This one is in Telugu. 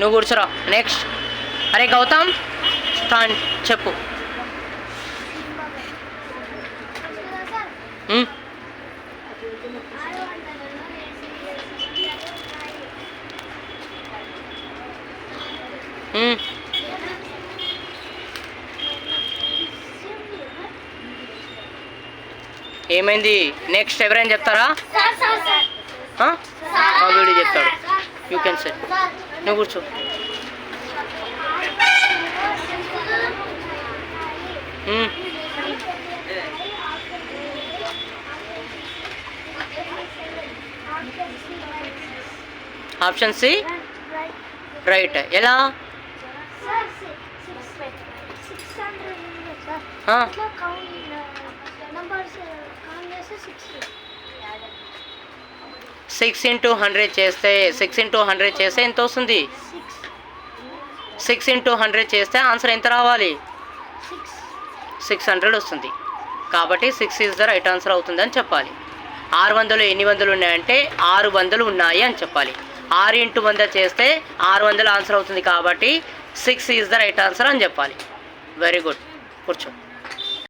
నువ్వు కూర్చోరా. నెక్స్ట్. అరే గౌతమ్ స్టాండ్ చెప్పు. ఏమైంది? నెక్స్ట్ ఎవరైనా చెప్తారా? వీడియో చెప్తాడు. You can say. నువ్వు కూర్చో. Option C right. ఎలా? సిక్స్ ఇంటూ 100 చేస్తే 6 ఇంటూ 100 చేస్తే ఎంత వస్తుంది? 6 ఇంటూ 100 చేస్తే ఆన్సర్ ఎంత రావాలి? 600 వస్తుంది. కాబట్టి 6 ఈజ్ ద రైట్ ఆన్సర్ అవుతుంది అని చెప్పాలి. 600 ఎన్ని వందలు ఉన్నాయంటే 600 ఉన్నాయి అని చెప్పాలి. 6 ఇంటూ 100 చేస్తే 600 ఆన్సర్ అవుతుంది. కాబట్టి 6 ఈజ్ ద రైట్ ఆన్సర్ అని చెప్పాలి. Very good. కూర్చో.